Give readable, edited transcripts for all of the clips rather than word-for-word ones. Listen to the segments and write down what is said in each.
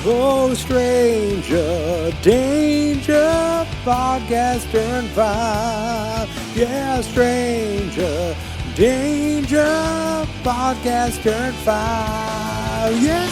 Oh, stranger danger, podcast turn 5. Yeah, stranger danger, podcast turn 5. Yeah.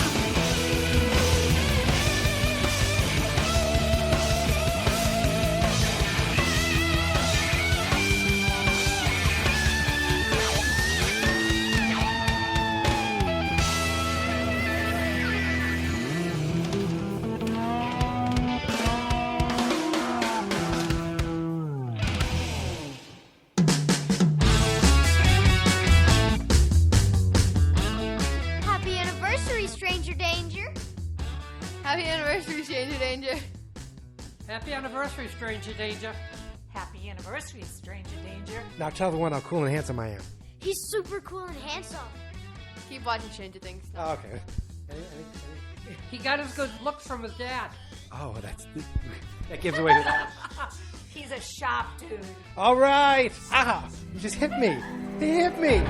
Happy anniversary, Stranger Danger. Happy anniversary, Stranger Danger. Happy anniversary, Stranger Danger. Happy anniversary, Stranger Danger. Now tell everyone how cool and handsome I am. He's super cool and handsome. Keep watching Stranger Things. Oh, okay. He got his good looks from his dad. Oh, that gives away the... He's a sharp dude. All right. Ah, you just hit me. He hit me.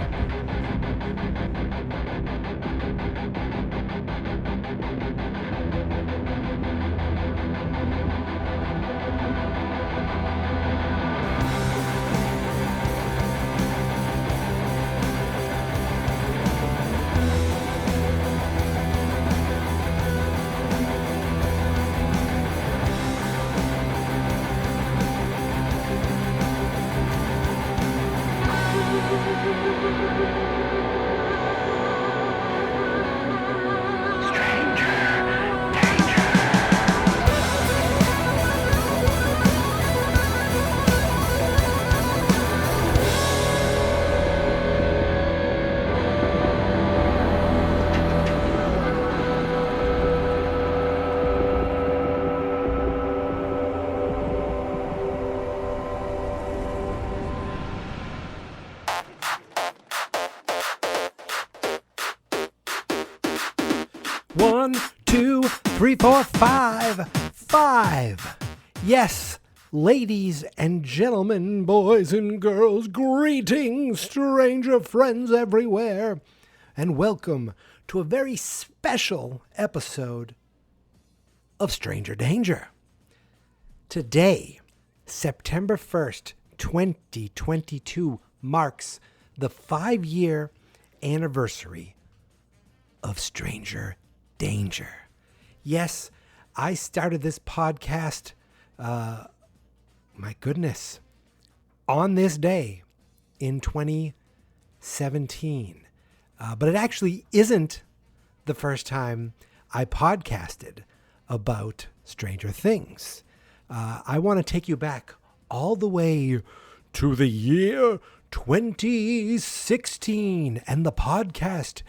One, two, three, four, five. Five. Yes, ladies and gentlemen, boys and girls, greetings, stranger friends everywhere, and welcome to a very special episode of Stranger Danger. Today, September 1st, 2022, marks the 5-year anniversary of Stranger Danger. Yes, I started this podcast, my goodness, on this day in 2017. But it actually isn't the first time I podcasted about Stranger Things. I want to take you back all the way to the year 2016 and the podcast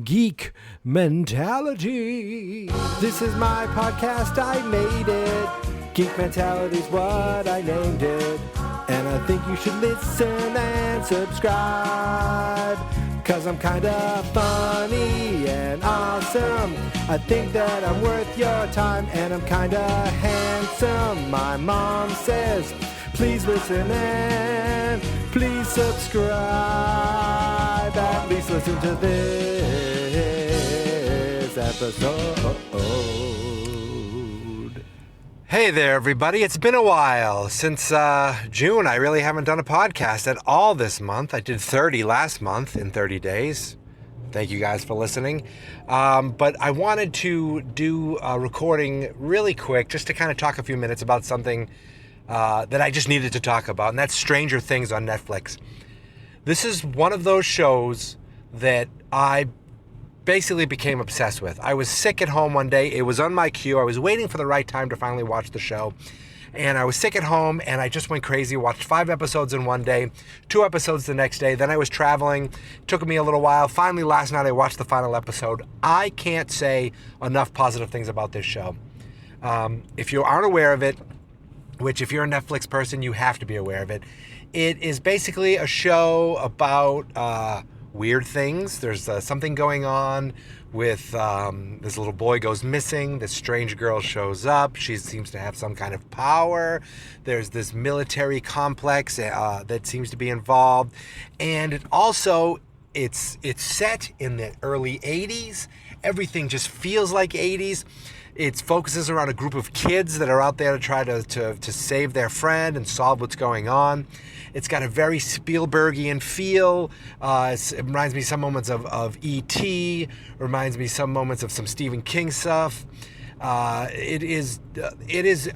Geek Mentality. This is my podcast, I made it. Geek Mentality's what I named it. And I think you should listen and subscribe, 'cause I'm kinda funny and awesome. I think that I'm worth your time, and I'm kinda handsome. My mom says, please listen and please subscribe. At least listen to this episode. Hey there, everybody. It's been a while. Since June, I really haven't done a podcast at all this month. I did 30 last month in 30 days. Thank you guys for listening. But I wanted to do a recording really quick just to kind of talk a few minutes about something that I just needed to talk about, and that's Stranger Things on Netflix. This is one of those shows that I basically became obsessed with. I was sick at home one day. It was on my queue. I was waiting for the right time to finally watch the show. And I was sick at home, and I just went crazy. Watched 5 episodes in one day, 2 episodes the next day. Then I was traveling. Took me a little while. Finally, last night, I watched the final episode. I can't say enough positive things about this show. If you aren't aware of it, which if you're a Netflix person, you have to be aware of it. It is basically a show about weird things. There's something going on with this little boy goes missing. This strange girl shows up. She seems to have some kind of power. There's this military complex that seems to be involved. And it also, it's set in the early 80s. Everything just feels like 80s. It focuses around a group of kids that are out there to try to save their friend and solve what's going on. It's got a very Spielbergian feel. It reminds me some moments of E.T., reminds me some moments of some Stephen King stuff. It is.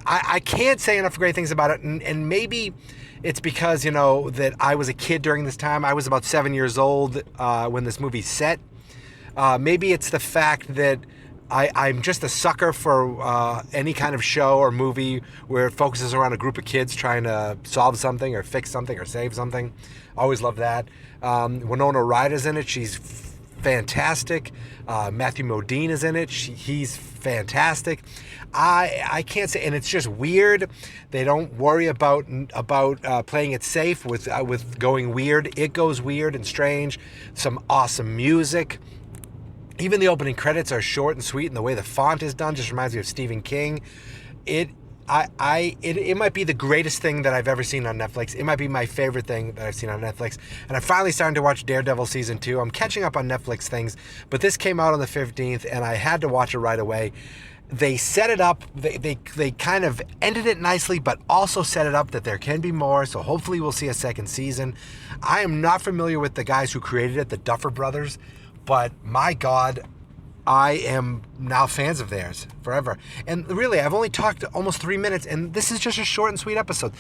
I can't say enough great things about it, and maybe it's because, that I was a kid during this time. I was about 7 years old when this movie's set. Maybe it's the fact that I'm just a sucker for any kind of show or movie where it focuses around a group of kids trying to solve something or fix something or save something. Always love that. Winona Ryder's in it. She's fantastic. Matthew Modine is in it. He's fantastic. I can't say, and it's just weird. They don't worry about playing it safe with going weird. It goes weird and strange. Some awesome music. Even the opening credits are short and sweet, and the way the font is done just reminds me of Stephen King. It might be the greatest thing that I've ever seen on Netflix. It might be my favorite thing that I've seen on Netflix. And I'm finally starting to watch Daredevil Season 2. I'm catching up on Netflix things, but this came out on the 15th, and I had to watch it right away. They set it up, they kind of ended it nicely, but also set it up that there can be more, so hopefully we'll see a second season. I am not familiar with the guys who created it, the Duffer Brothers, but my God, I am now fans of theirs forever. And really, I've only talked almost 3 minutes, and this is just a short and sweet episode.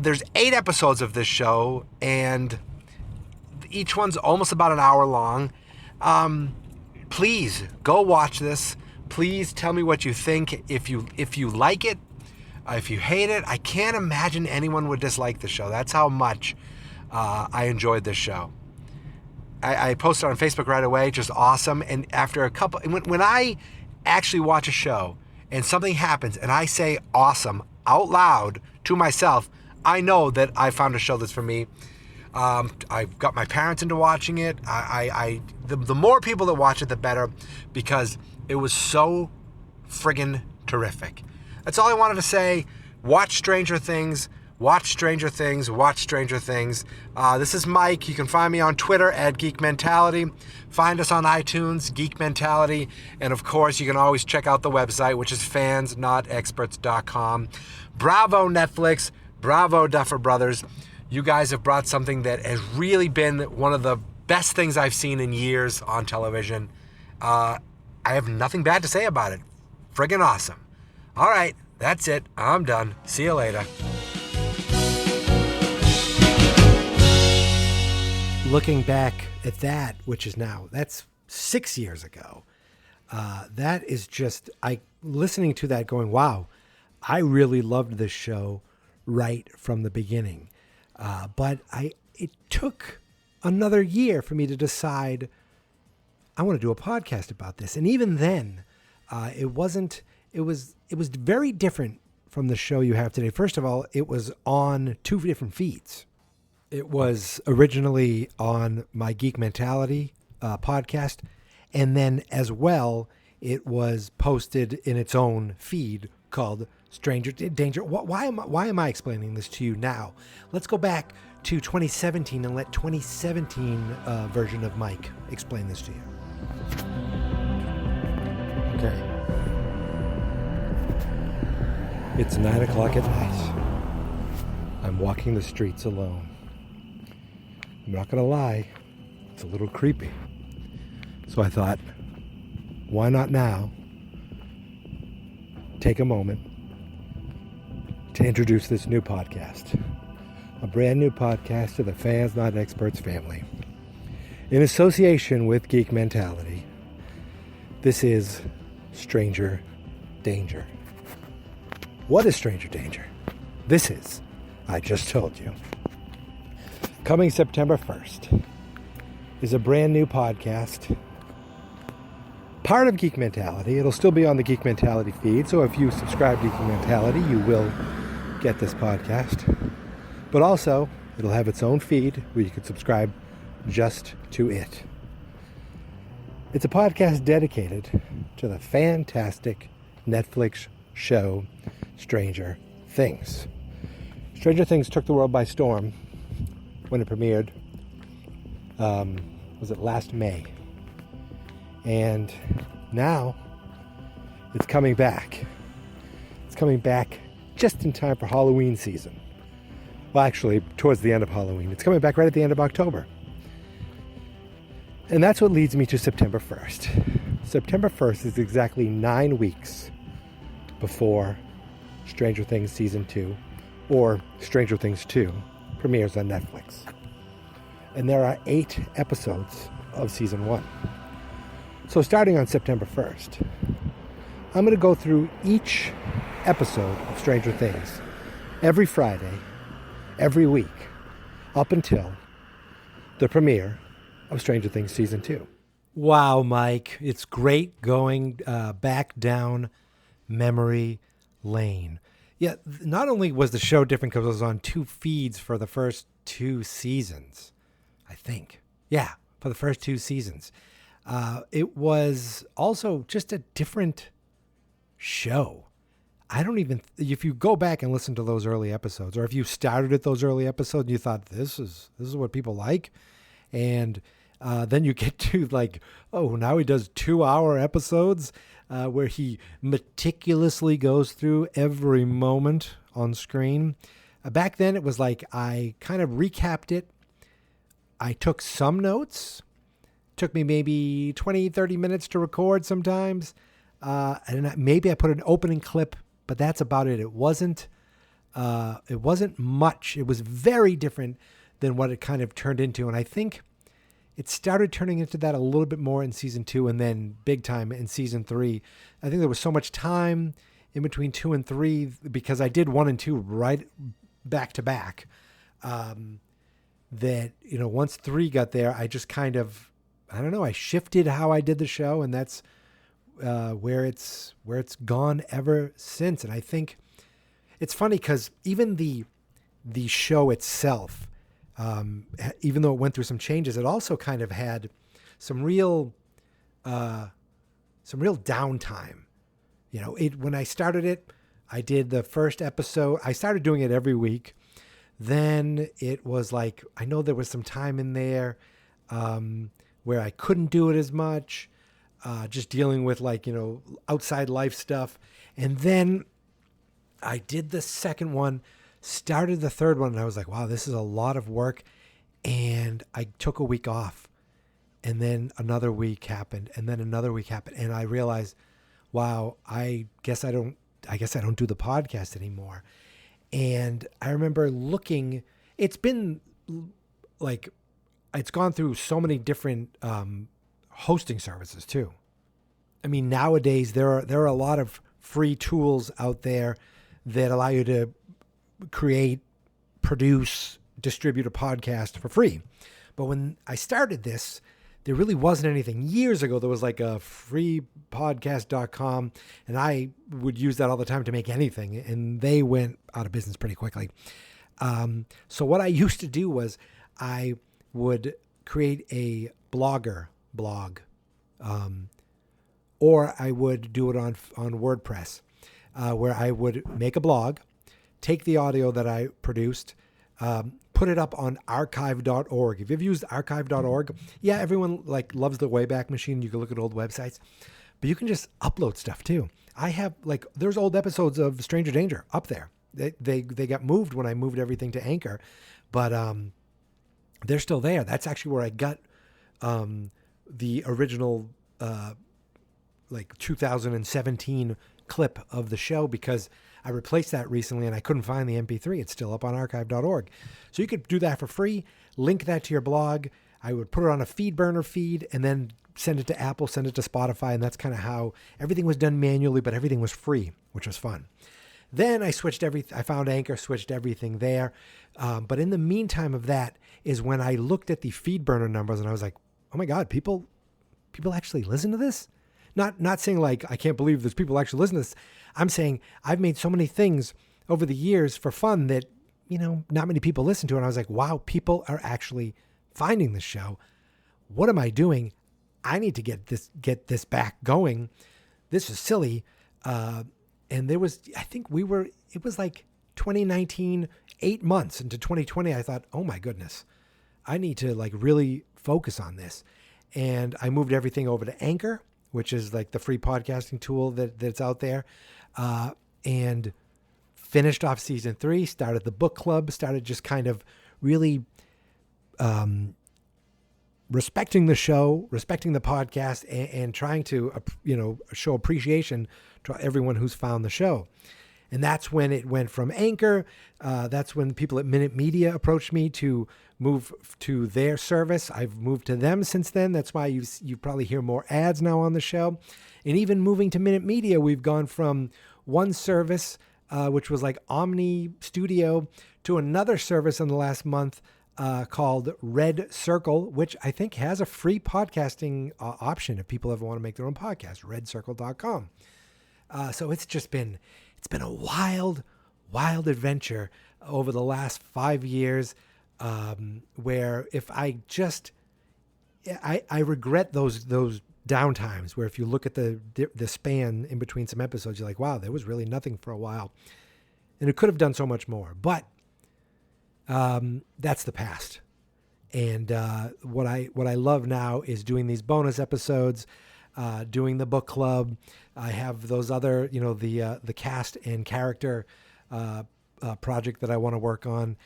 There's 8 episodes of this show, and each one's almost about an hour long. Please go watch this. Please tell me what you think. If you like it, if you hate it, I can't imagine anyone would dislike the show. That's how much I enjoyed this show. I posted on Facebook right away, just awesome. And after a couple, when I actually watch a show and something happens and I say awesome out loud to myself, I know that I found a show that's for me. I got my parents into watching it. The more people that watch it, the better, because it was so friggin' terrific. That's all I wanted to say. Watch Stranger Things. Watch Stranger Things. Watch Stranger Things. This is Mike. You can find me on Twitter at Geek Mentality. Find us on iTunes, Geek Mentality. And of course, you can always check out the website, which is fansnotexperts.com. Bravo, Netflix. Bravo, Duffer Brothers. You guys have brought something that has really been one of the best things I've seen in years on television. I have nothing bad to say about it. Friggin' awesome. All right, that's it. I'm done. See you later. Looking back at that, which is now, that's 6 years ago. That is just, listening to that going, wow, I really loved this show right from the beginning. But it took another year for me to decide I want to do a podcast about this. And even then, it was very different from the show you have today. First of all, it was on 2 different feeds. It was originally on my Geek Mentality podcast, and then as well, it was posted in its own feed called Stranger Danger. Why am I explaining this to you now? Let's go back to 2017 and let 2017 version of Mike explain this to you. Okay. It's 9 o'clock at night. I'm walking the streets alone. I'm not going to lie, it's a little creepy. So I thought, why not now take a moment to introduce this new podcast. A brand new podcast to the Fans Not Experts family. In association with Geek Mentality, this is Stranger Danger. What is Stranger Danger? This is, I just told you. Coming September 1st is a brand new podcast, part of Geek Mentality. It'll still be on the Geek Mentality feed, so if you subscribe to Geek Mentality, you will get this podcast. But also, it'll have its own feed where you can subscribe just to it. It's a podcast dedicated to the fantastic Netflix show Stranger Things. Stranger Things took the world by storm when it premiered, was it last May? And now It's coming back. It's coming back just in time for Halloween season. Well, actually, towards the end of Halloween. It's coming back right at the end of October. And that's what leads me to September 1st. September 1st is exactly 9 weeks before Stranger Things Season 2, or Stranger Things 2, premieres on Netflix. And there are 8 episodes of Season 1. So starting on September 1st, I'm going to go through each episode of Stranger Things every Friday, every week, up until the premiere of Stranger Things Season 2. Wow, Mike. It's great going back down memory lane. Yeah, not only was the show different because it was on 2 feeds for the first 2 seasons, I think. Yeah, for the first 2 seasons. It was also just a different show. I don't even, if you go back and listen to those early episodes, or if you started at those early episodes and you thought, this is what people like, and then you get to like, oh, now he does 2-hour episodes where he meticulously goes through every moment on screen. Back then it was like I kind of recapped it. I took some notes. Took me maybe 20, 30 minutes to record sometimes. And maybe I put an opening clip, but that's about it. It wasn't much. It was very different than what it kind of turned into. And I think it started turning into that a little bit more in season 2 and then big time in season 3. I think there was so much time in between 2 and 3 because I did 1 and 2 right back to back. That, once 3 got there, I just kind of, I don't know, I shifted how I did the show, and that's where it's gone ever since. And I think it's funny because even the show itself, even though it went through some changes, it also kind of had some real downtime. When I started it, I did the first episode. I started doing it every week. Then it was like, I know there was some time in there where I couldn't do it as much, just dealing with outside life stuff. And then I did the second one, started the third one, and I was like, wow, this is a lot of work. And I took a week off, and then another week happened, and then another week happened. And I realized, wow, I guess I don't do the podcast anymore. And I remember looking, it's been like, it's gone through so many different hosting services too. I mean, nowadays there are a lot of free tools out there that allow you to create, produce, distribute a podcast for free. But when I started this, there really wasn't anything. Years ago, there was like a freepodcast.com, and I would use that all the time to make anything, and they went out of business pretty quickly. So what I used to do was I would create a Blogger blog, or I would do it on WordPress, where I would make a blog, take the audio that I produced, put it up on archive.org. If you've used archive.org, yeah, everyone loves the Wayback Machine. You can look at old websites, but you can just upload stuff too. I have there's old episodes of Stranger Danger up there. They got moved when I moved everything to Anchor, but they're still there. That's actually where I got the original 2017 clip of the show, because I replaced that recently and I couldn't find the MP3. It's still up on archive.org. So you could do that for free, link that to your blog. I would put it on a FeedBurner feed and then send it to Apple, send it to Spotify. And that's kind of how everything was done manually, but everything was free, which was fun. Then I switched everything. I found Anchor, switched everything there. But in the meantime of that is when I looked at the FeedBurner numbers and I was like, oh my God, people actually listen to this? Not saying like, I can't believe there's people actually listen to this. I'm saying I've made so many things over the years for fun that, not many people listen to it. And I was like, wow, people are actually finding this show. What am I doing? I need to get this back going. This is silly. And there was, I think it was like 2019, 8 months into 2020. I thought, oh my goodness, I need to really focus on this. And I moved everything over to Anchor, which is like the free podcasting tool that's out there, and finished off season 3, started the book club, started just kind of really respecting the show, respecting the podcast, and trying to, show appreciation to everyone who's found the show. And that's when it went from Anchor. That's when people at Minute Media approached me to move to their service. I've moved to them since then. That's why you probably hear more ads now on the show. And even moving to Minute Media, we've gone from one service, which was like Omni Studio, to another service in the last month called Red Circle, which I think has a free podcasting option if people ever want to make their own podcast, redcircle.com. So it's been a wild adventure over the last 5 years, where if I regret those downtimes where if you look at the span in between some episodes, you're like, wow, there was really nothing for a while. And it could have done so much more. But that's the past. And what I love now is doing these bonus episodes, doing the book club. I have those other, the cast and character project that I want to work on,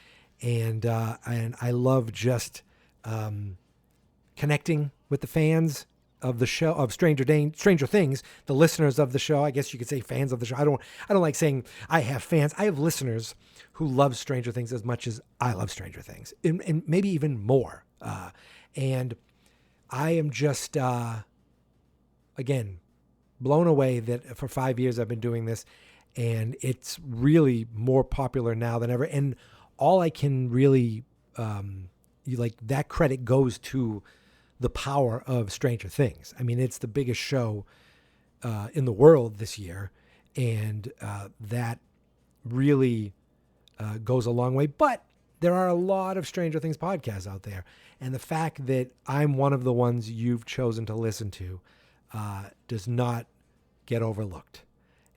and I love just connecting with the fans of the show, of Stranger Things, the listeners of the show. I guess you could say fans of the show. I don't like saying I have fans. I have listeners who love Stranger Things as much as I love Stranger Things, and maybe even more. And I am just again blown away that for 5 years I've been doing this, and it's really more popular now than ever. And all I can really that credit goes to the power of Stranger Things. I mean, it's the biggest show in the world this year, and that really goes a long way. But there are a lot of Stranger Things podcasts out there, and the fact that I'm one of the ones you've chosen to listen to does not get overlooked.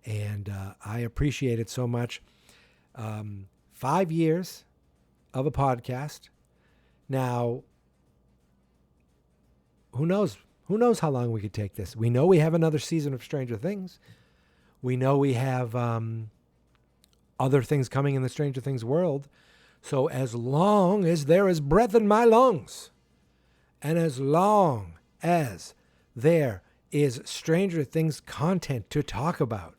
And I appreciate it so much. 5 years of a podcast. Now, who knows? Who knows how long we could take this? We know we have another season of Stranger Things. We know we have other things coming in the Stranger Things world. So as long as there is breath in my lungs, and as long as there is Stranger Things content to talk about,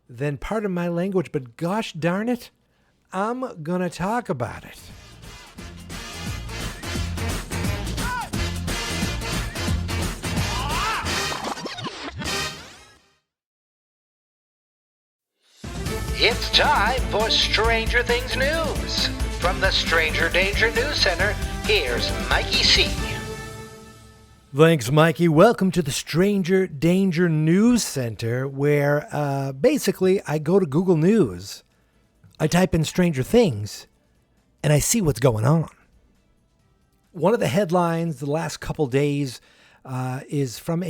then pardon my language, but gosh darn it, I'm gonna talk about it. It's time for Stranger Things news. From the Stranger Danger News Center, here's Mikey C. Thanks, Mikey. Welcome to the Stranger Danger News Center, where basically I go to Google News, I type in Stranger Things, and I see what's going on. One of the headlines the last couple days is from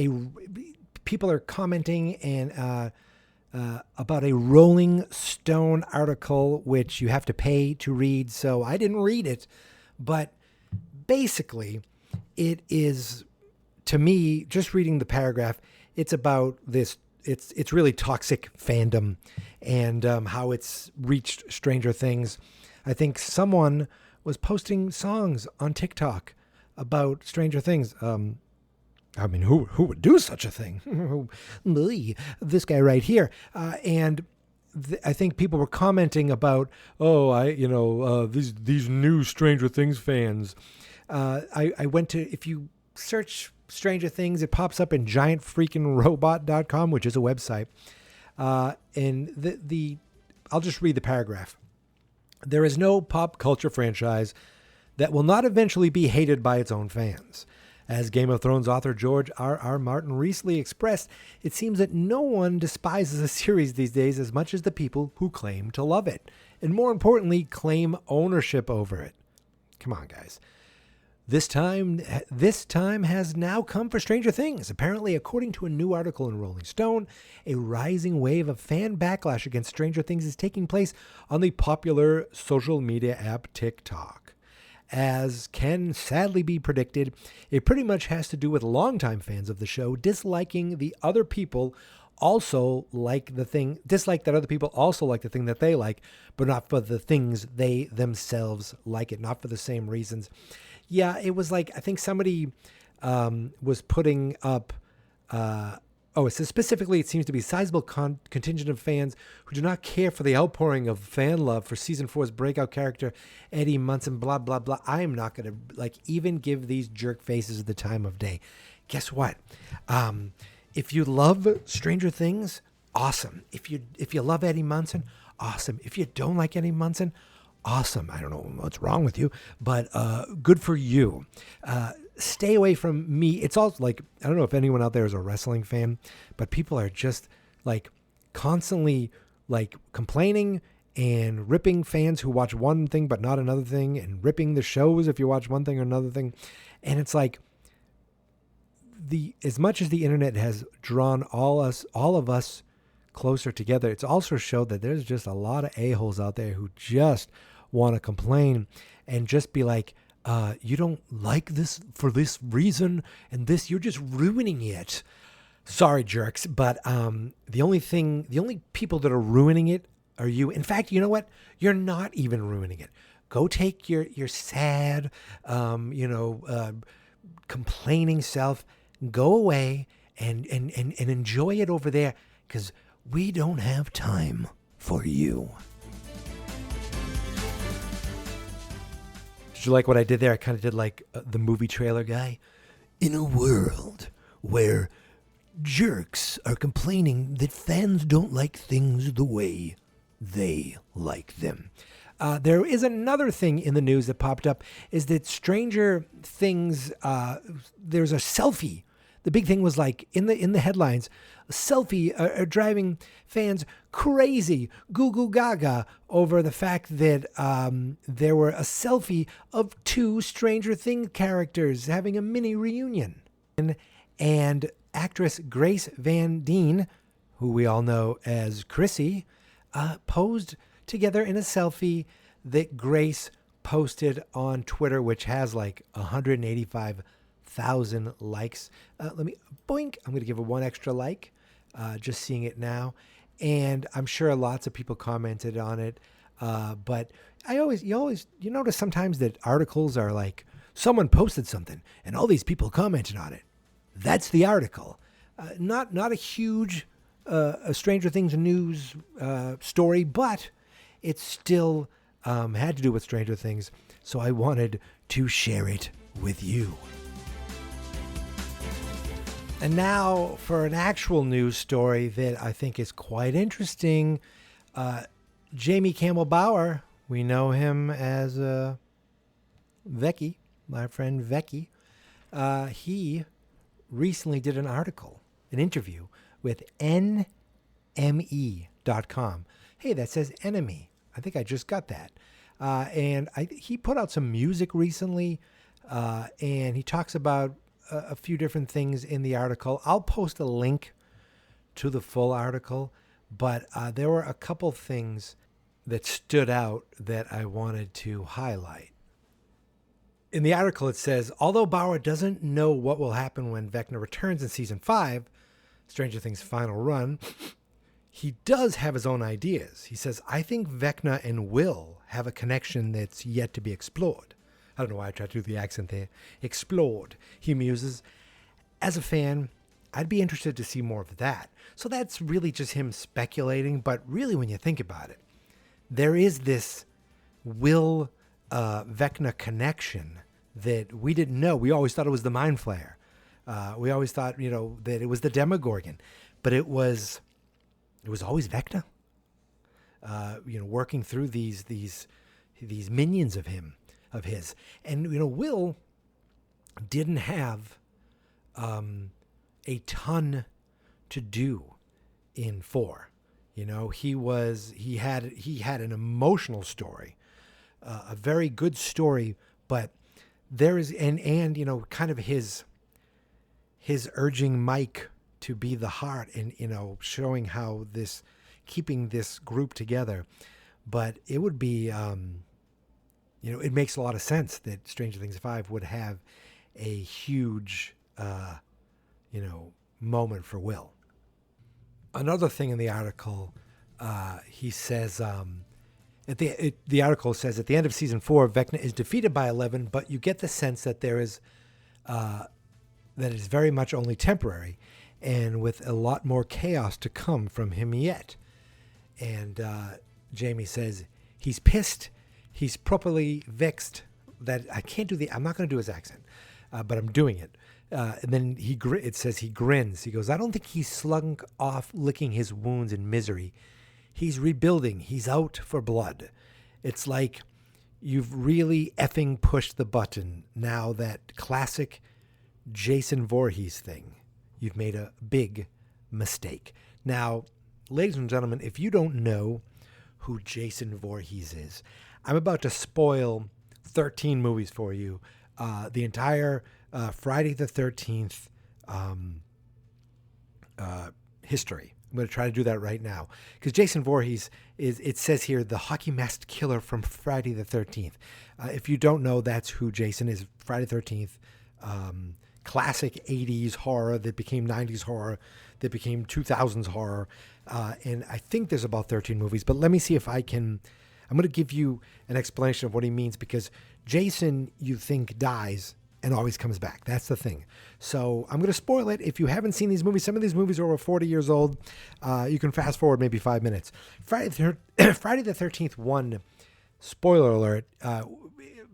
people are commenting and about a Rolling Stone article, which you have to pay to read. So I didn't read it, but basically it is, to me, just reading the paragraph, it's about this, it's really toxic fandom and how it's reached Stranger Things. I think someone was posting songs on TikTok about Stranger Things. I mean, who would do such a thing? This guy right here. And I think people were commenting about, these new Stranger Things fans. I went to, if you search Stranger Things, it pops up in giantfreakingrobot.com, which is a website. And I'll just read the paragraph. There is no pop culture franchise that will not eventually be hated by its own fans. As Game of Thrones author George R.R. Martin recently expressed, it seems that no one despises a series these days as much as the people who claim to love it, and more importantly, claim ownership over it. Come on, guys. This time has now come for Stranger Things. Apparently, according to a new article in Rolling Stone, a rising wave of fan backlash against Stranger Things is taking place on the popular social media app TikTok. As can sadly be predicted, it pretty much has to do with longtime fans of the show disliking the other people also like the thing, dislike that other people also like the thing that they like, but not for the things they themselves like it, not for the same reasons. Yeah, it was like, I think somebody was putting up, it says specifically, it seems to be a sizable contingent of fans who do not care for the outpouring of fan love for season 4's breakout character, Eddie Munson, blah, blah, blah. I am not going to even give these jerk faces the time of day. Guess what? If you love Stranger Things, awesome. If you love Eddie Munson, awesome. If you don't like Eddie Munson, awesome. I don't know what's wrong with you, but good for you. Stay away from me. It's also like, I don't know if anyone out there is a wrestling fan, but people are just constantly complaining and ripping fans who watch one thing but not another thing, and ripping the shows if you watch one thing or another thing. And it's like, as much as the internet has drawn all of us closer together, it's also showed that there's just a lot of a-holes out there who just want to complain and just be like, you don't like this for this reason and this, you're just ruining it. Sorry, jerks, but the only people that are ruining it are you. In fact, you know what? You're not even ruining it. Go take your sad, complaining self, go away and enjoy it over there, because we don't have time for you. Did you like what I did there? I kind of did like the movie trailer guy. In a world where jerks are complaining that fans don't like things the way they like them. There is another thing in the news that popped up, is that Stranger Things, there's a selfie. The big thing was in the headlines, a selfie are driving fans crazy, goo goo gaga, over the fact that there were a selfie of 2 Stranger Things characters having a mini reunion. And actress Grace Van Dien, who we all know as Chrissy, posed together in a selfie that Grace posted on Twitter, which has 185,000 likes. Let me, boink, I'm going to give it one extra like, just seeing it now. And I'm sure lots of people commented on it. But you notice sometimes that articles are like, someone posted something and all these people commented on it. That's the article. Not a huge Stranger Things news story, but it still had to do with Stranger Things, so I wanted to share it with you. And now for an actual news story that I think is quite interesting. Jamie Campbell Bower, we know him as Vecchi, my friend Vecchi. He recently did an interview with NME.com. Hey, that says enemy. I think I just got that. And he put out some music recently, and he talks about a few different things in the article. I'll post a link to the full article, but there were a couple things that stood out that I wanted to highlight. In the article, it says, although Bauer doesn't know what will happen when Vecna returns in season 5, Stranger Things' final run, he does have his own ideas. He says, I think Vecna and Will have a connection that's yet to be explored. I don't know why I tried to do the accent there. Explored, he muses. As a fan, I'd be interested to see more of that. So that's really just him speculating, but really when you think about it, there is this Will Vecna connection that we didn't know. We always thought it was the Mind Flayer. We always thought, that it was the Demogorgon, but it was always Vecna. Working through these minions of his, and Will didn't have a ton to do in 4. He had an emotional story, a very good story, but there is and kind of his urging Mike to be the heart and showing how keeping this group together. But it would be it makes a lot of sense that Stranger Things 5 would have a huge, moment for Will. Another thing in the article, he says, the article says at the end of season 4, Vecna is defeated by Eleven, but you get the sense that there is, that it is very much only temporary, and with a lot more chaos to come from him yet. And Jamie says he's pissed, he's properly vexed. That I'm not going to do his accent, but I'm doing it. And then it says he grins. He goes, I don't think he's slunk off licking his wounds in misery. He's rebuilding. He's out for blood. It's like you've really effing pushed the button. Now that classic Jason Voorhees thing, you've made a big mistake. Now, ladies and gentlemen, if you don't know who Jason Voorhees is, I'm about to spoil 13 movies for you. The entire Friday the 13th history. I'm going to try to do that right now. Because Jason Voorhees it says here, the hockey masked killer from Friday the 13th. If you don't know, that's who Jason is. Friday the 13th, classic 80s horror that became 90s horror, that became 2000s horror. And I think there's about 13 movies. But let me see if I'm going to give you an explanation of what he means, because Jason, you think, dies and always comes back. That's the thing. So I'm going to spoil it. If you haven't seen these movies, some of these movies are over 40 years old. You can fast forward maybe 5 minutes. Friday the 13th 1, spoiler alert,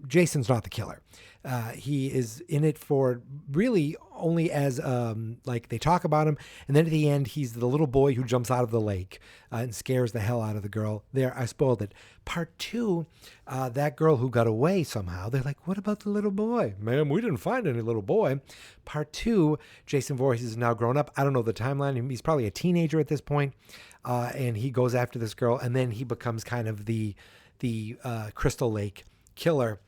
Jason's not the killer. He is in it for really only as like they talk about him, and then at the end he's the little boy who jumps out of the lake and scares the hell out of the girl. There, I spoiled it. Part 2, that girl who got away somehow, they're like, what about the little boy? Ma'am, we didn't find any little boy. Part 2, Jason Voorhees is now grown up. I don't know the timeline. He's probably a teenager at this point, and he goes after this girl, and then he becomes kind of the Crystal Lake killer.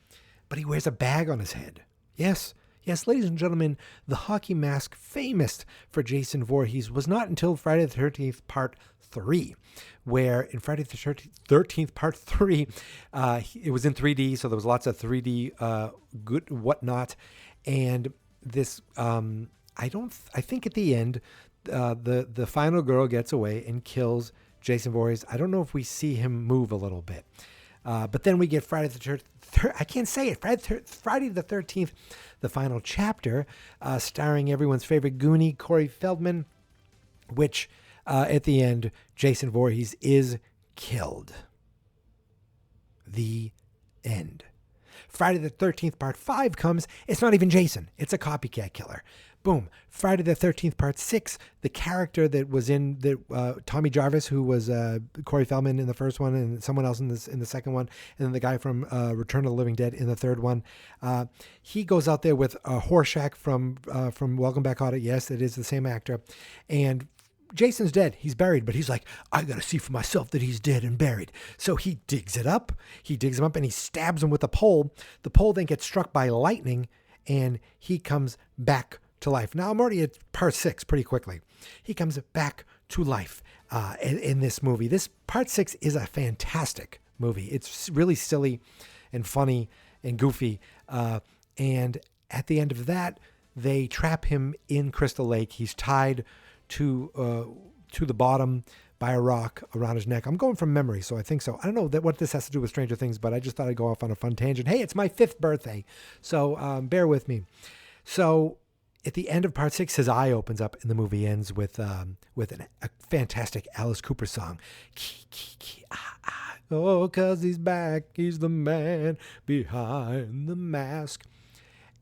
But he wears a bag on his head. Yes, ladies and gentlemen, the hockey mask famous for Jason Voorhees was not until Friday the 13th Part 3, where in Friday the 13th Part 3, it was in 3D, so there was lots of 3D good whatnot. And this, I think at the end, the final girl gets away and kills Jason Voorhees. I don't know if we see him move a little bit. But then we get Friday the 13th. I can't say it. Friday the 13th, the final chapter, starring everyone's favorite Goonie, Corey Feldman, which at the end, Jason Voorhees is killed. The end. Friday the 13th Part 5 comes. It's not even Jason. It's a copycat killer. Boom. Friday the 13th Part 6, the character that was in Tommy Jarvis, who was Corey Feldman in the first one, and someone else in the second one, and then the guy from Return of the Living Dead in the third one. He goes out there with Horshack from Welcome Back, Kotter. Yes, it is the same actor. And Jason's dead. He's buried, but he's like, I got to see for myself that he's dead and buried. So he digs it up. He digs him up and he stabs him with a pole. The pole then gets struck by lightning and he comes back to life. Now I'm already at Part 6 pretty quickly. He comes back to life in this movie. This Part 6 is a fantastic movie. It's really silly and funny and goofy. And at the end of that, they trap him in Crystal Lake. He's tied to the bottom by a rock around his neck. I'm going from memory, so I think so. I don't know what this has to do with Stranger Things, but I just thought I'd go off on a fun tangent. Hey, it's my 5th birthday, so bear with me. So at the end of Part 6, his eye opens up, and the movie ends with a fantastic Alice Cooper song. Key, key, key, ah, ah. Oh, 'cause he's back. He's the man behind the mask.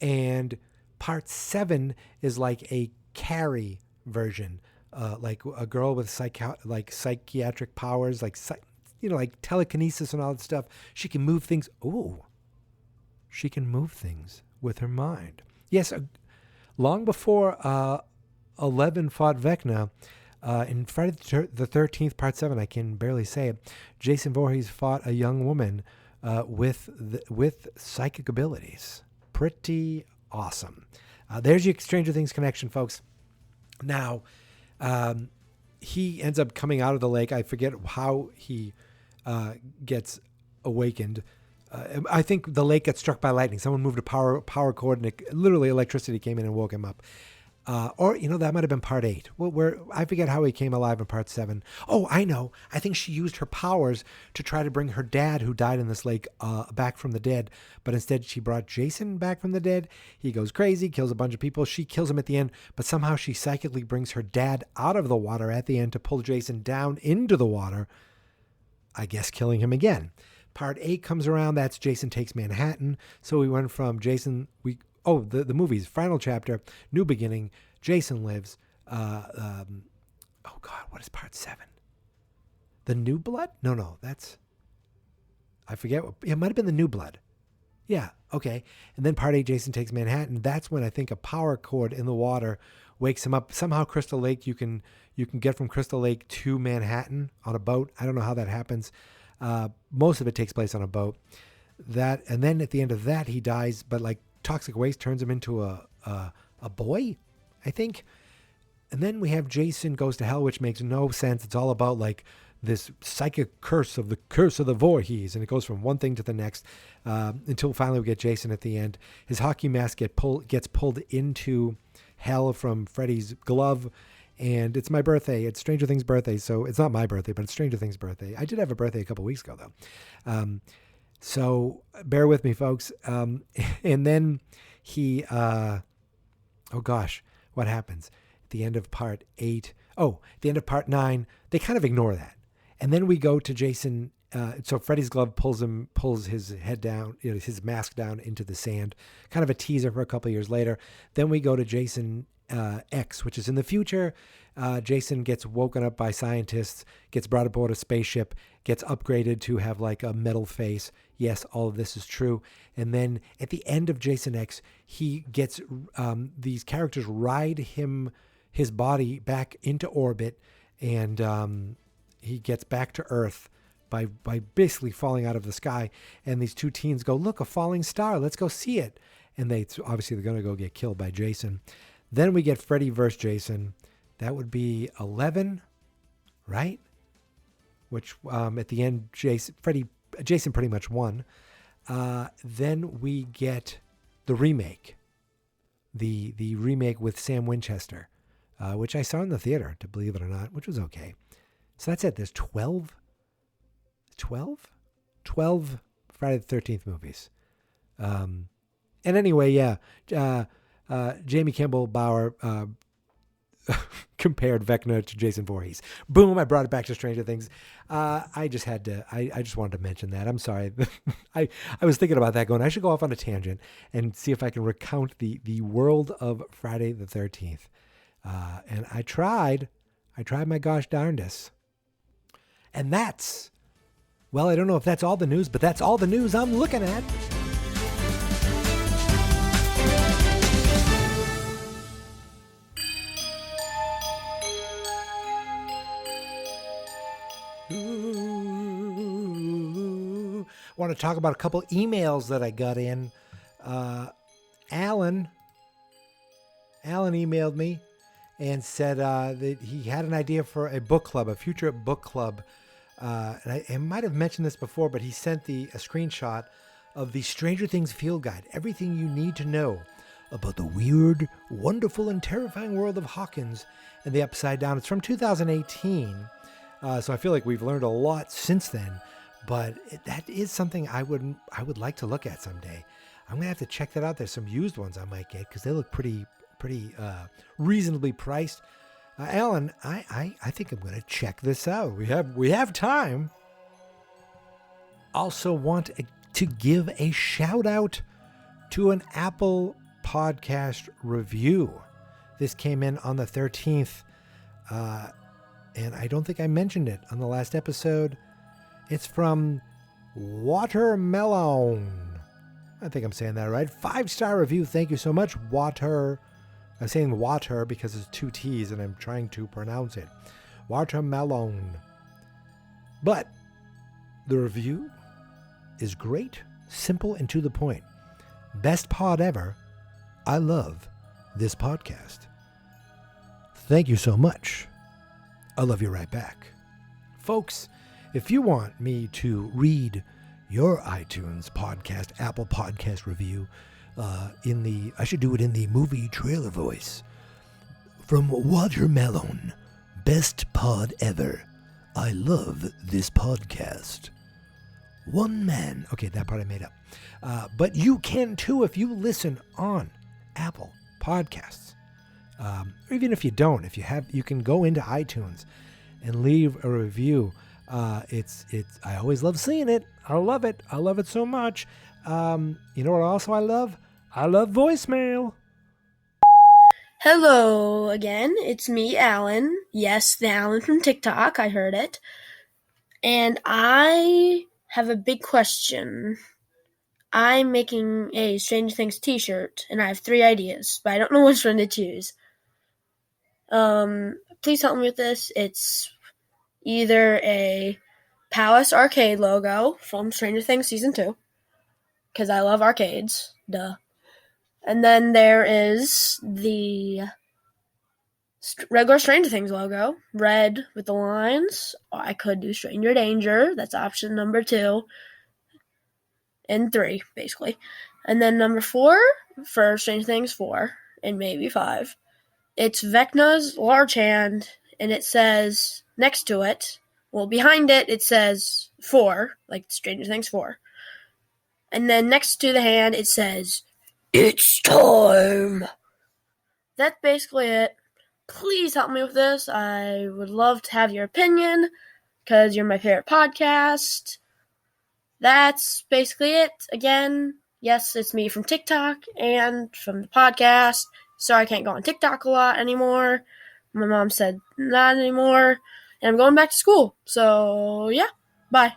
And Part 7 is like a Carrie version, like a girl with psychiatric powers, like telekinesis and all that stuff. She can move things. Ooh, she can move things with her mind. Yes, long before Eleven fought Vecna, in Friday the 13th, Part 7, I can barely say it, Jason Voorhees fought a young woman with psychic abilities. Pretty awesome. There's your Stranger Things connection, folks. Now, he ends up coming out of the lake. I forget how he gets awakened. I think the lake got struck by lightning. Someone moved a power cord, and literally electricity came in and woke him up. Or, that might have been part 8. Where I forget how he came alive in part 7. Oh, I know. I think she used her powers to try to bring her dad, who died in this lake, back from the dead. But instead, she brought Jason back from the dead. He goes crazy, kills a bunch of people. She kills him at the end. But somehow she psychically brings her dad out of the water at the end to pull Jason down into the water, I guess killing him again. Part 8 comes around. That's Jason Takes Manhattan. So we went from Jason... the movie's final chapter, new beginning, Jason lives. Oh God, what is part 7? The New Blood? No, that's, I forget. It might have been the New Blood. Yeah, okay. And then part 8, Jason Takes Manhattan. That's when I think a power cord in the water wakes him up. Somehow Crystal Lake, you can get from Crystal Lake to Manhattan on a boat. I don't know how that happens. Most of it takes place on a boat. And then at the end of that, he dies, but like, toxic waste turns him into a boy, I think. And then we have Jason Goes to Hell, which makes no sense. It's all about like this psychic curse of the Voorhees, and it goes from one thing to the next until finally we get Jason at the end. His hockey mask gets pulled into hell from Freddy's glove, and it's my birthday. It's Stranger Things' birthday, so it's not my birthday, but it's Stranger Things' birthday. I did have a birthday a couple weeks ago, though. So bear with me, folks. And then he, what happens at the end of part 8? Oh, at the end of part 9, they kind of ignore that. And then we go to Jason. So Freddy's glove pulls his head down, his mask down into the sand, kind of a teaser for a couple of years later. Then we go to Jason X, which is in the future. Jason gets woken up by scientists, gets brought aboard a spaceship, gets upgraded to have like a metal face. Yes, all of this is true. And then at the end of Jason X, he gets these characters ride his body back into orbit, and he gets back to Earth by basically falling out of the sky. And these two teens go, look, a falling star. Let's go see it. And they're going to go get killed by Jason. Then we get Freddy vs. Jason. That would be 11, right? Which at the end, Jason pretty much won. Then we get the remake, the remake with Sam Winchester, which I saw in the theater, to believe it or not, which was okay. So that's it. There's 12 Friday the 13th movies. And anyway, yeah, Jamie Kimball Bauer compared Vecna to Jason Voorhees. Boom, I brought it back to Stranger Things. I just wanted to mention that. I'm sorry. I was thinking about that, going, I should go off on a tangent and see if I can recount the world of Friday the 13th. And I tried my gosh darndest. And that's, well, I don't know if that's all the news, but that's all the news I'm looking at. I want to talk about a couple emails that I got in. Alan emailed me and said that he had an idea for a book club, a future book club. And I might have mentioned this before, but he sent a screenshot of the Stranger Things field guide. Everything you need to know about the weird, wonderful, and terrifying world of Hawkins and the Upside Down. It's from 2018. So I feel like we've learned a lot since then. But that is something I would like to look at someday. I'm gonna have to check that out. There's some used ones I might get because they look pretty reasonably priced. Alan, I think I'm gonna check this out. We have time. Also want to give a shout out to an Apple Podcast review. This came in on the 13th, and I don't think I mentioned it on the last episode. It's from Watermelon. I think I'm saying that right. 5-star review. Thank you so much, Water. I'm saying water because it's 2 T's and I'm trying to pronounce it. Watermelon. But the review is great, simple, and to the point. Best pod ever. I love this podcast. Thank you so much. I love you right back. Folks, if you want me to read your iTunes podcast, Apple Podcast review I should do it in the movie trailer voice. From Watermelon, best pod ever. I love this podcast. One man. Okay, that part I made up. But you can too if you listen on Apple Podcasts. Or even if you don't, you can go into iTunes and leave a review. I always love seeing it. I love it. I love it so much. You know what also I love? I love voicemail. Hello again. It's me, Alan. Yes, the Alan from TikTok. I heard it. And I have a big question. I'm making a Stranger Things t-shirt, and I have 3 ideas, but I don't know which one to choose. Please help me with this. It's either a Palace Arcade logo from Stranger Things Season 2, because I love arcades. Duh. And then there is the regular Stranger Things logo, red with the lines. I could do Stranger Danger. That's option number 2. And 3, basically. And then number 4, for Stranger Things 4, and maybe 5, it's Vecna's large hand, and it says, next to it, well, behind it, it says 4, like Stranger Things 4. And then next to the hand, it says, it's time. That's basically it. Please help me with this. I would love to have your opinion, because you're my favorite podcast. That's basically it. Again, yes, it's me from TikTok and from the podcast. Sorry I can't go on TikTok a lot anymore. My mom said not anymore. And I'm going back to school. So, yeah. Bye.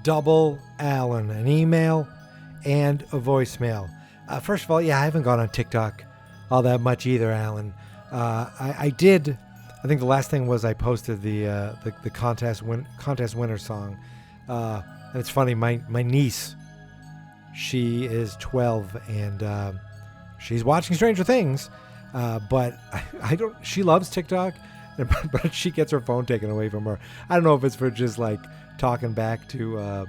Double Alan, an email and a voicemail. First of all, I haven't gone on TikTok all that much either, Alan. I did. I think the last thing was I posted the contest winner song. And it's funny, my niece, she is 12 and she's watching Stranger Things, but I don't. She loves TikTok, but she gets her phone taken away from her. I don't know if it's for just like talking back to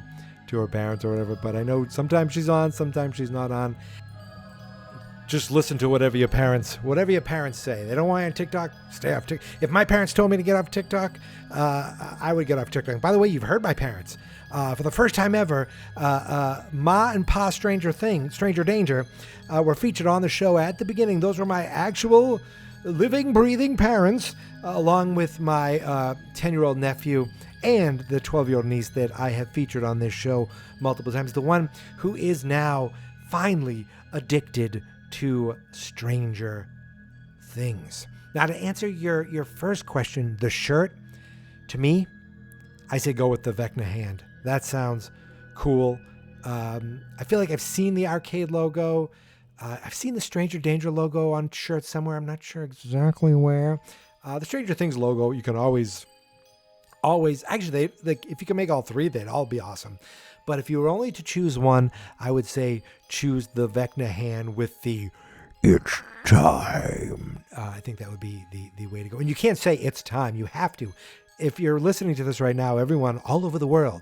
her parents or whatever, but I know sometimes she's on, sometimes she's not on. Just listen to whatever your parents say. They don't want you on TikTok, stay off TikTok. If my parents told me to get off TikTok, I would get off TikTok. By the way, you've heard my parents. For the first time ever, Ma and Pa Stranger Danger were featured on the show at the beginning. Those were my actual living, breathing parents, along with my 10-year-old nephew and the 12-year-old niece that I have featured on this show multiple times. The one who is now finally addicted to Stranger Things. Now, to answer your first question, the shirt, to me, I say go with the Vecna hand. That sounds cool. I feel like I've seen the arcade logo. I've seen the Stranger Danger logo on shirts somewhere. I'm not sure exactly where. The Stranger Things logo, you can always, actually, if you can make all 3, they'd all be awesome. But if you were only to choose one, I would say choose the Vecna hand with the "It's time." I think that would be the way to go. And you can't say "It's time." You have to. If you're listening to this right now, everyone all over the world,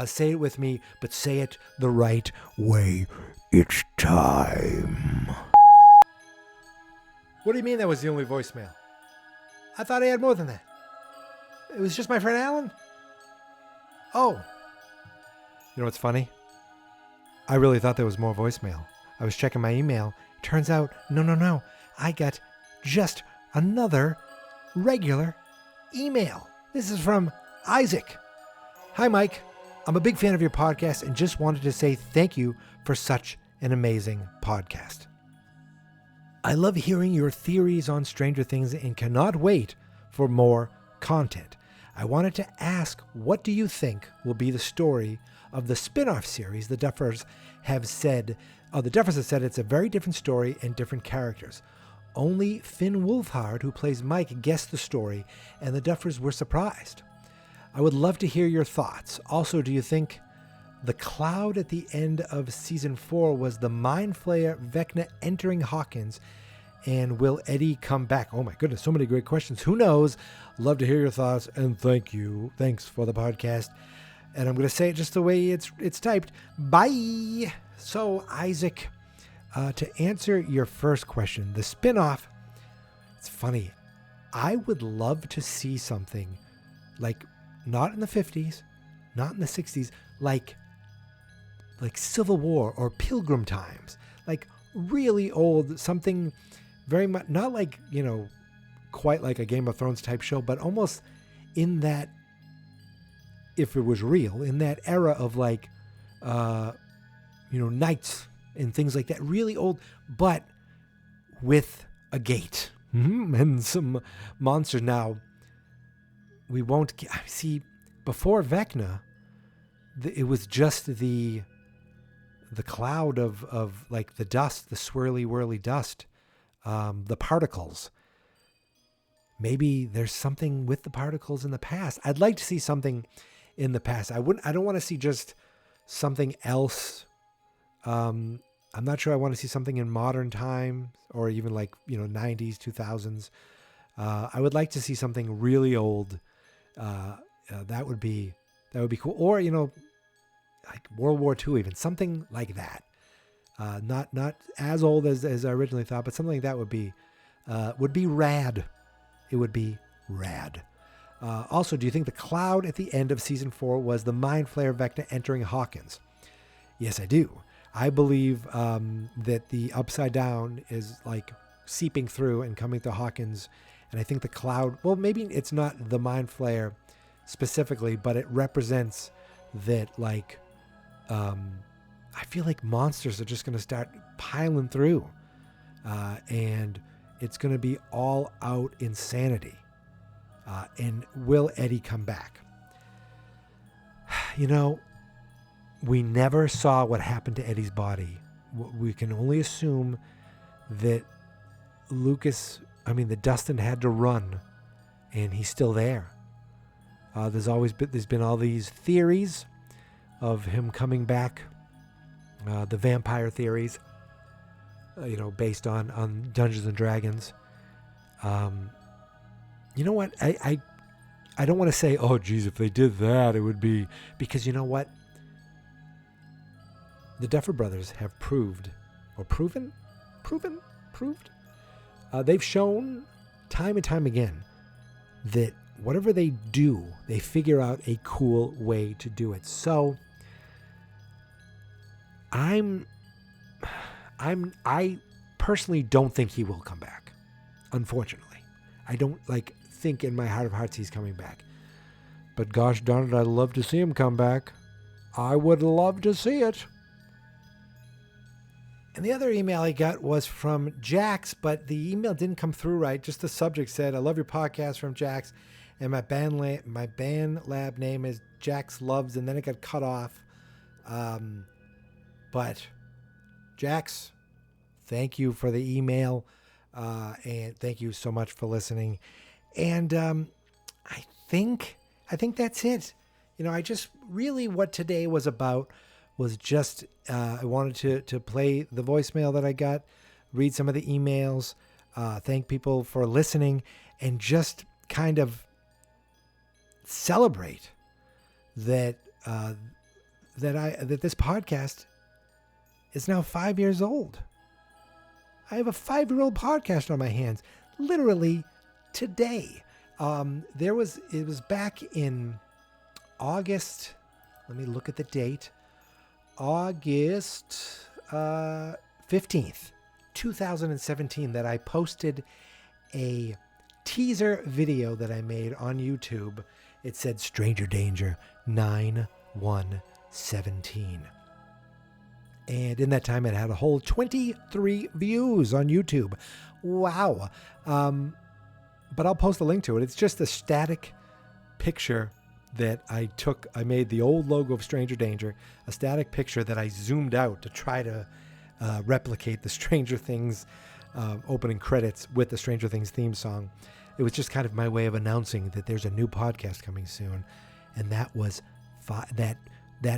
say it with me, but say it the right way. It's time. What do you mean that was the only voicemail? I thought I had more than that. It was just my friend Alan? Oh. You know what's funny? I really thought there was more voicemail. I was checking my email. Turns out, no. I got just another regular email. This is from Isaac. Hi, Mike. I'm a big fan of your podcast and just wanted to say thank you for such an amazing podcast. I love hearing your theories on Stranger Things and cannot wait for more content. I wanted to ask, what do you think will be the story of the spin-off series? The Duffers have said it's a very different story and different characters. Only Finn Wolfhard, who plays Mike, guessed the story, and the Duffers were surprised. I would love to hear your thoughts. Also, do you think the cloud at the end of season 4 was the Mind Flayer Vecna entering Hawkins? And will Eddie come back? Oh my goodness, so many great questions. Who knows? Love to hear your thoughts, and thank you. Thanks for the podcast. And I'm going to say it just the way it's typed. Bye. So, Isaac, to answer your first question, the spin-off, it's funny. I would love to see something like not in the 50s, not in the 60s, like Civil War or Pilgrim Times, like really old, something very much, not like, quite like a Game of Thrones type show, but almost in that, if it was real, in that era of like, knights and things like that, really old, but with a gate and some monsters. Now, we won't see, before Vecna, it was just the cloud of like the dust, the swirly whirly dust, the particles. Maybe there's something with the particles in the past. I'd like to see something in the past. I don't want to see just something else. I'm not sure I want to see something in modern time or even like, 90s, 2000s. I would like to see something really old. That would be cool. Or, like World War II, even something like that. Not as old as I originally thought, but something like that would be rad. It would be rad. Also, do you think the cloud at the end of season 4 was the Mind Flayer Vecna entering Hawkins? Yes, I do. I believe that the Upside Down is like seeping through and coming to Hawkins. And I think the cloud, well, maybe it's not the Mind Flayer specifically, but it represents that, like, I feel like monsters are just going to start piling through. And it's going to be all out insanity. And will Eddie come back? We never saw what happened to Eddie's body. We can only assume that that Dustin had to run, and he's still there. There's been all these theories of him coming back, the vampire theories, based on Dungeons and Dragons. You know what? I don't want to say, oh, geez, if they did that, it would be, because you know what? The Duffer Brothers have proved. They've shown time and time again that whatever they do, they figure out a cool way to do it. So I personally don't think he will come back. Unfortunately, I don't think in my heart of hearts he's coming back. But gosh darn it, I'd love to see him come back. I would love to see it. And the other email I got was from Jax, but the email didn't come through right. Just the subject said, I love your podcast, from Jax. And my band lab name is Jax Loves, and then it got cut off. But Jax, thank you for the email. And thank you so much for listening. And I think that's it. I just really, what today was about was just, I wanted to play the voicemail that I got, read some of the emails, thank people for listening, and just kind of celebrate that this podcast is now 5 years old. I have a 5-year-old podcast on my hands, literally today. It was back in August. Let me look at the date. August 15th, 2017, that I posted a teaser video that I made on YouTube. It said Stranger Danger 9117. And in that time, it had a whole 23 views on YouTube. Wow. But I'll post a link to it. It's just a static picture that I took. I made the old logo of Stranger Danger, a static picture that I zoomed out to try to replicate the Stranger Things opening credits with the Stranger Things theme song. It was just kind of my way of announcing that there's a new podcast coming soon. And that was that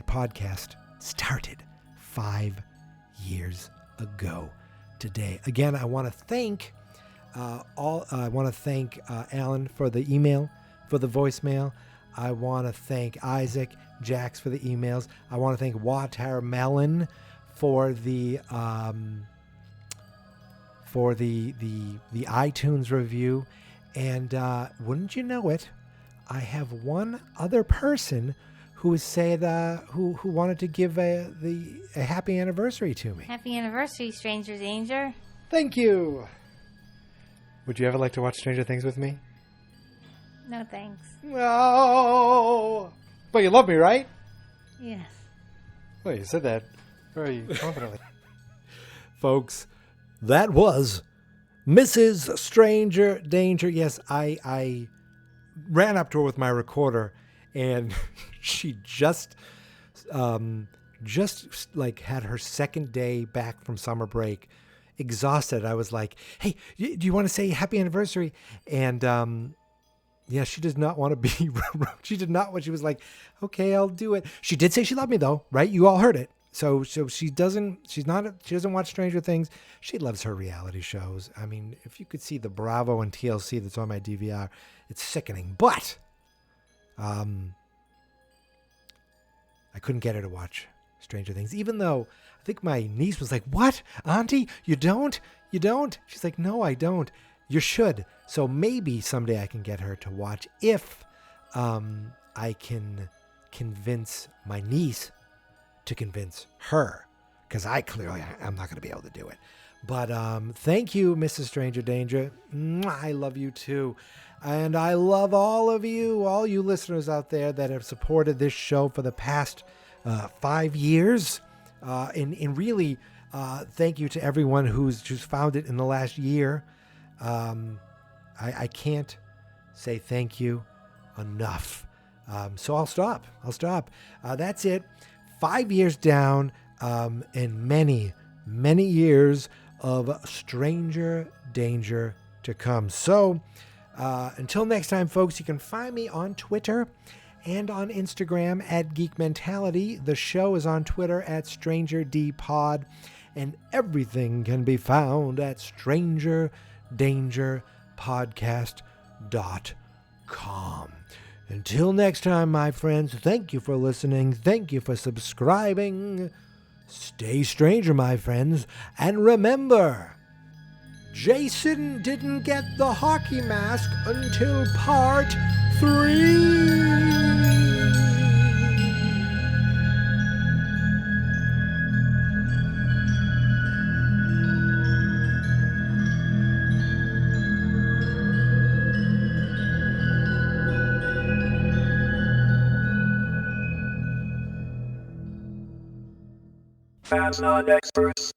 podcast started 5 years ago today. Again, I want to thank Alan for the email, for the voicemail. I want to thank Isaac, Jax for the emails. I want to thank Watermelon for the iTunes review. And wouldn't you know it, I have one other person who said who wanted to give a happy anniversary to me. Happy anniversary, Stranger Danger. Thank you. Would you ever like to watch Stranger Things with me? No thanks. No. But you love me, right? Yes. Well, you said that very confidently. Folks, that was Mrs. Stranger Danger. Yes, I ran up to her with my recorder, and she just like had her second day back from summer break, exhausted. I was like, "Hey, do you want to say happy anniversary?" And yeah, she does not want to be. She did not want. She was like, "Okay, I'll do it." She did say she loved me, though, right? You all heard it. So she doesn't. She doesn't watch Stranger Things. She loves her reality shows. I mean, if you could see the Bravo and TLC that's on my DVR, it's sickening. But I couldn't get her to watch Stranger Things, even though I think my niece was like, "What, Auntie? You don't? You don't?" She's like, "No, I don't. You should." So maybe someday I can get her to watch if I can convince my niece to convince her, because I'm not going to be able to do it. But thank you, Mrs. Stranger Danger. I love you too. And I love all of you, all you listeners out there that have supported this show for the past 5 years. And really, thank you to everyone who's just found it in the last year. I can't say thank you enough. So I'll stop. That's it. 5 years down, and many, many years of Stranger Danger to come. So until next time, folks, you can find me on Twitter and on Instagram at Geek Mentality. The show is on Twitter at StrangerDPod, and everything can be found at StrangerDangerPodcast.com. Until next time, my friends, thank you for listening. Thank you for subscribing. Stay stranger, my friends. And remember, Jason didn't get the hockey mask until part 3. Fans not experts.